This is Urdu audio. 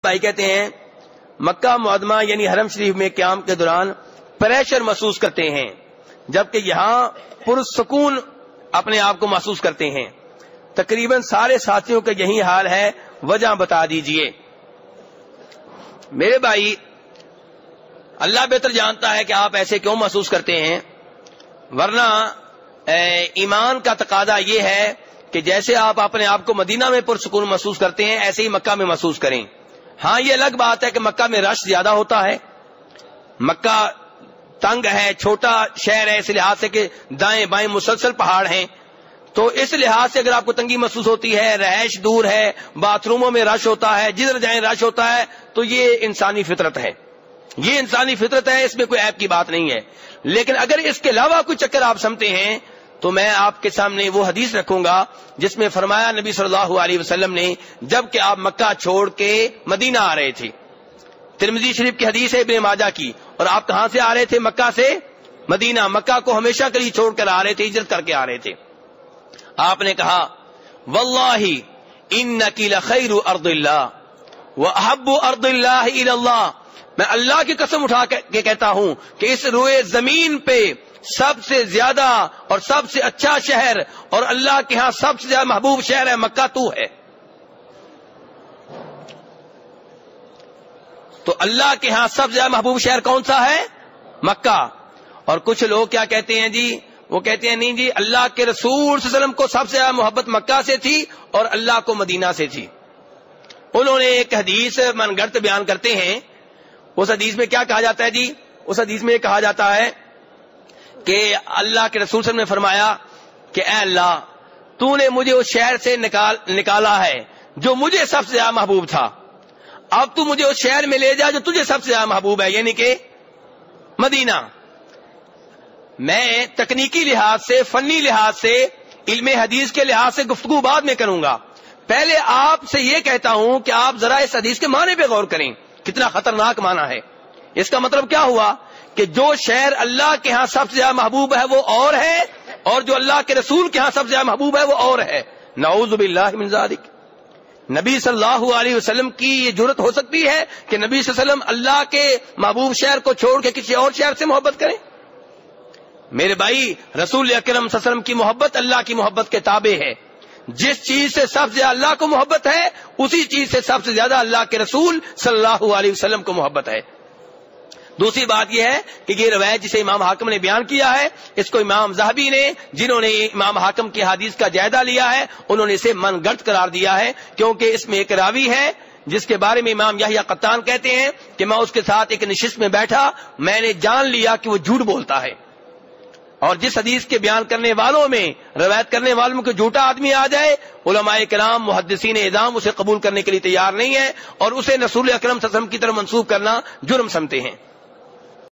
بھائی کہتے ہیں مکہ معظمہ یعنی حرم شریف میں قیام کے دوران پریشر محسوس کرتے ہیں، جبکہ یہاں پرسکون اپنے آپ کو محسوس کرتے ہیں۔ تقریباً سارے ساتھیوں کا یہی حال ہے، وجہ بتا دیجئے۔ میرے بھائی، اللہ بہتر جانتا ہے کہ آپ ایسے کیوں محسوس کرتے ہیں، ورنہ ایمان کا تقاضا یہ ہے کہ جیسے آپ اپنے آپ کو مدینہ میں پرسکون محسوس کرتے ہیں ایسے ہی مکہ میں محسوس کریں۔ ہاں یہ الگ بات ہے کہ مکہ میں رش زیادہ ہوتا ہے، مکہ تنگ ہے، چھوٹا شہر ہے، اس لحاظ سے کہ دائیں بائیں مسلسل پہاڑ ہیں، تو اس لحاظ سے اگر آپ کو تنگی محسوس ہوتی ہے، رہائش دور ہے، باتھ روموں میں رش ہوتا ہے، جدھر جائیں رش ہوتا ہے، تو یہ انسانی فطرت ہے، یہ انسانی فطرت ہے، اس میں کوئی عیب کی بات نہیں ہے۔ لیکن اگر اس کے علاوہ کوئی چکر آپ سمجھتے ہیں تو میں آپ کے سامنے وہ حدیث رکھوں گا جس میں فرمایا نبی صلی اللہ علیہ وسلم نے جب کہ آپ مکہ چھوڑ کے مدینہ آ رہے تھے، ترمذی شریف کی حدیث ہے ابن ماجہ کی، اور آپ کہاں سے آ رہے تھے؟ مکہ سے مدینہ، مکہ کو ہمیشہ کے لیے چھوڑ کر آ رہے تھے، ہجرت کر کے آ رہے تھے۔ آپ نے کہا واللہ انکی لخیر ارض اللہ واحب ارض اللہ الی اللہ، میں اللہ کی قسم اٹھا کے کہتا ہوں کہ اس روئے زمین پہ سب سے زیادہ اور سب سے اچھا شہر اور اللہ کے ہاں سب سے زیادہ محبوب شہر ہے مکہ تو ہے۔ تو اللہ کے ہاں سب سے زیادہ محبوب شہر کون سا ہے؟ مکہ۔ اور کچھ لوگ کیا کہتے ہیں جی، وہ کہتے ہیں نہیں جی اللہ کے رسول صلی اللہ علیہ وسلم کو سب سے زیادہ محبت مکہ سے تھی اور اللہ کو مدینہ سے تھی۔ انہوں نے ایک حدیث من گھڑت بیان کرتے ہیں، اس حدیث میں کیا کہا جاتا ہے جی؟ اس حدیث میں کہا جاتا ہے کہ اللہ کے رسول صلی اللہ علیہ وسلم نے فرمایا کہ اے اللہ تو نے مجھے اس شہر سے نکالا ہے جو مجھے سب سے زیادہ محبوب تھا، اب تو مجھے اس شہر میں لے جا جو تجھے سب سے زیادہ محبوب ہے، یعنی کہ مدینہ۔ میں تکنیکی لحاظ سے، فنی لحاظ سے، علم حدیث کے لحاظ سے گفتگو بعد میں کروں گا، پہلے آپ سے یہ کہتا ہوں کہ آپ ذرا اس حدیث کے معنی پہ غور کریں، کتنا خطرناک معنی ہے۔ اس کا مطلب کیا ہوا کہ جو شہر اللہ کے ہاں سب سے زیادہ محبوب ہے وہ اور ہے، اور جو اللہ کے رسول کے ہاں سب سے زیادہ محبوب ہے وہ اور ہے۔ نعوذ باللہ من ذالک۔ نبی صلی اللہ علیہ وسلم کی یہ جرت ہو سکتی ہے کہ نبی صلی اللہ علیہ وسلم اللہ کے محبوب شہر کو چھوڑ کے کسی اور شہر سے محبت کریں؟ میرے بھائی، رسول اکرم صلی اللہ علیہ وسلم کی محبت اللہ کی محبت کے تابع ہے۔ جس چیز سے سب سے اللہ کو محبت ہے اسی چیز سے سب سے زیادہ اللہ کے رسول صلی اللہ علیہ وسلم کو محبت ہے۔ دوسری بات یہ ہے کہ یہ روایت جسے امام حاکم نے بیان کیا ہے، اس کو امام ذہبی نے، جنہوں نے امام حاکم کی حدیث کا جائزہ لیا ہے، انہوں نے اسے من گھڑت قرار دیا ہے، کیونکہ اس میں ایک راوی ہے جس کے بارے میں امام یحییٰ قطان کہتے ہیں کہ میں اس کے ساتھ ایک نشست میں بیٹھا، میں نے جان لیا کہ وہ جھوٹ بولتا ہے۔ اور جس حدیث کے بیان کرنے والوں میں، روایت کرنے والوں میں کوئی جھوٹا آدمی آ جائے، علماء کرام محدثین اعظام اسے قبول کرنے کے لیے تیار نہیں ہے، اور اسے رسول اکرم صلی اللہ علیہ وسلم کی طرف منسوب کرنا جرم سمجھتے ہیں۔